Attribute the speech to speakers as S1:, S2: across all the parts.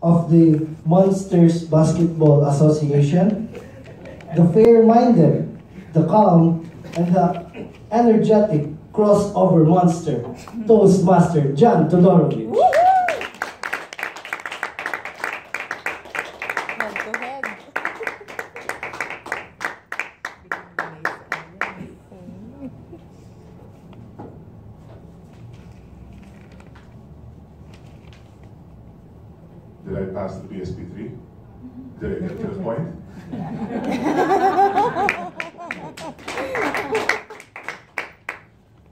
S1: of the Monsters Basketball Association, the fair-minded, the calm, and the energetic crossover monster, Toastmaster John Todorovic.
S2: Did I pass the BSP3? Did I get to the point?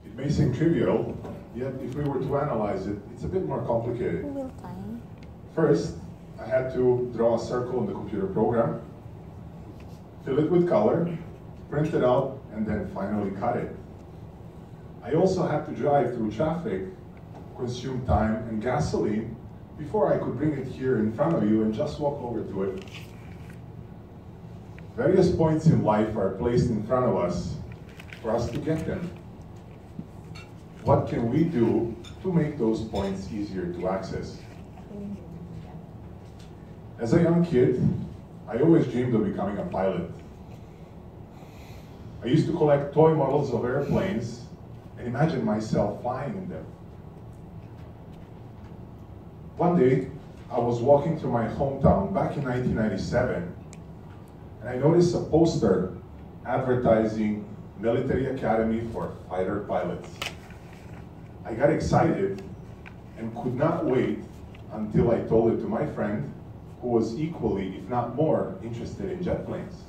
S2: It may seem trivial, yet if we were to analyze it, it's a bit more complicated. First, I had to draw a circle in the computer program, fill it with color, print it out, and then finally cut it. I also had to drive through traffic, consume time and gasoline, before I could bring it here in front of you and just walk over to it. Various points in life are placed in front of us for us to get them. What can we do to make those points easier to access? As a young kid, I always dreamed of becoming a pilot. I used to collect toy models of airplanes and imagine myself flying in them. One day, I was walking through my hometown back in 1997, and I noticed a poster advertising Military Academy for Fighter Pilots. I got excited and could not wait until I told it to my friend, who was equally, if not more, interested in jet planes.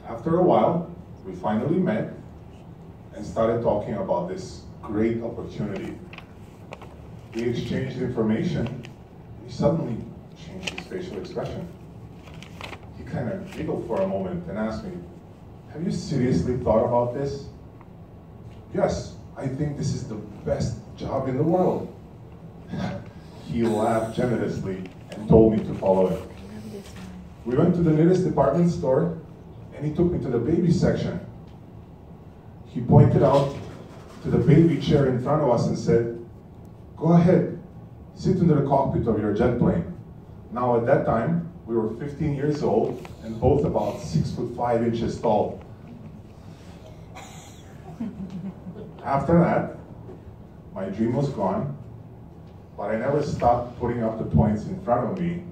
S2: After a while, we finally met and started talking about this great opportunity. We exchanged information, and he suddenly changed his facial expression. He kind of giggled for a moment and asked me, "Have you seriously thought about this?" "Yes, I think this is the best job in the world." He laughed generously and told me to follow him. We went to the nearest department store, and he took me to the baby section. He pointed out to the baby chair in front of us and said, "Go ahead, sit in the cockpit of your jet plane." Now at that time, we were 15 years old and both about 6'5" tall. After that, my dream was gone, but I never stopped putting up the points in front of me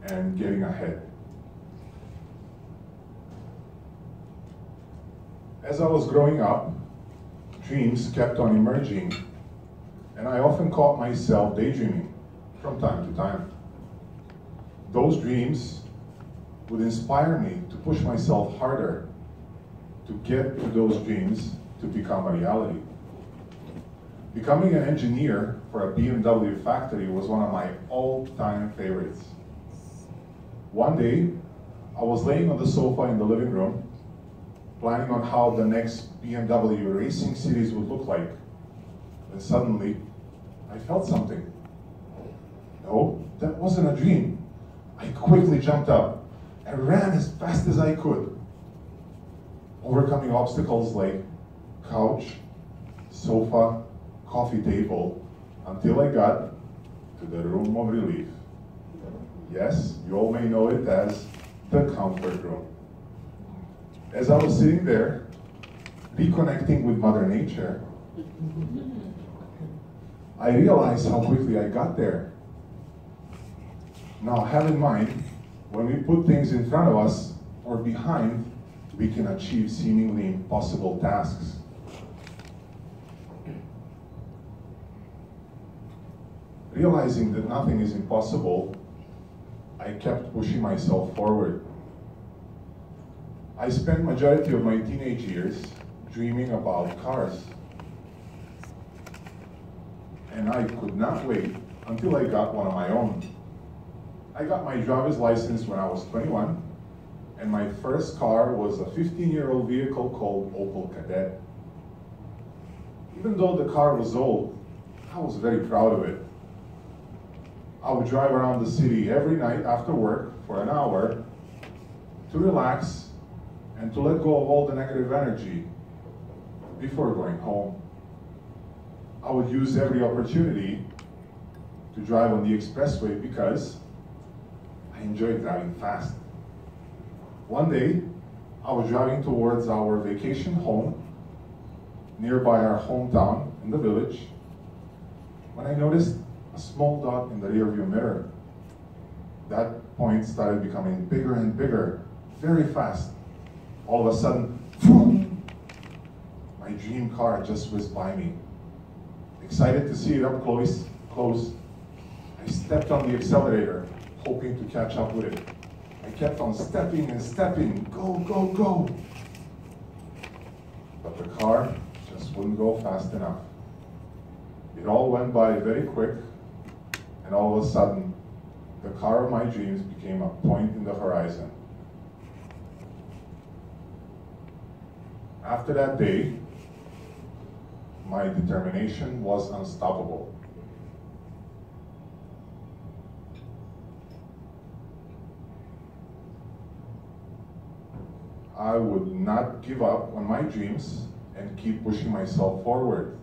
S2: and getting ahead. As I was growing up, dreams kept on emerging, and I often caught myself daydreaming from time to time. Those dreams would inspire me to push myself harder to get to those dreams to become a reality. Becoming an engineer for a BMW factory was one of my all-time favorites. One day, I was laying on the sofa in the living room, planning on how the next BMW racing series would look like. And suddenly, I felt something. No, that wasn't a dream. I quickly jumped up and ran as fast as I could, overcoming obstacles like couch, sofa, coffee table, until I got to the room of relief. Yes, you all may know it as the comfort room. As I was sitting there, reconnecting with Mother Nature, I realized how quickly I got there. Now, have in mind, when we put things in front of us or behind, we can achieve seemingly impossible tasks. Realizing that nothing is impossible, I kept pushing myself forward. I spent majority of my teenage years dreaming about cars. And I could not wait until I got one of my own. I got my driver's license when I was 21, and my first car was a 15-year-old vehicle called Opel Kadett. Even though the car was old, I was very proud of it. I would drive around the city every night after work for an hour to relax and to let go of all the negative energy before going home. I would use every opportunity to drive on the expressway because I enjoy driving fast. One day, I was driving towards our vacation home nearby our hometown in the village when I noticed a small dot in the rearview mirror. That point started becoming bigger and bigger, very fast. All of a sudden, boom, my dream car just whizzed by me. Excited to see it up close, I stepped on the accelerator, hoping to catch up with it. I kept on stepping and stepping, go, go, go. But the car just wouldn't go fast enough. It all went by very quick, and all of a sudden, the car of my dreams became a point in the horizon. After that day, my determination was unstoppable. I would not give up on my dreams and keep pushing myself forward.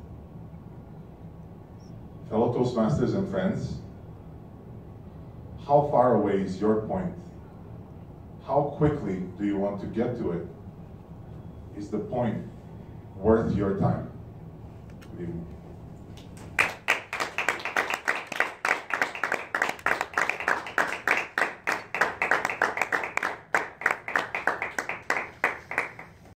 S2: Fellow Toastmasters and friends, how far away is your point? How quickly do you want to get to it? Is the point worth your time? Good evening.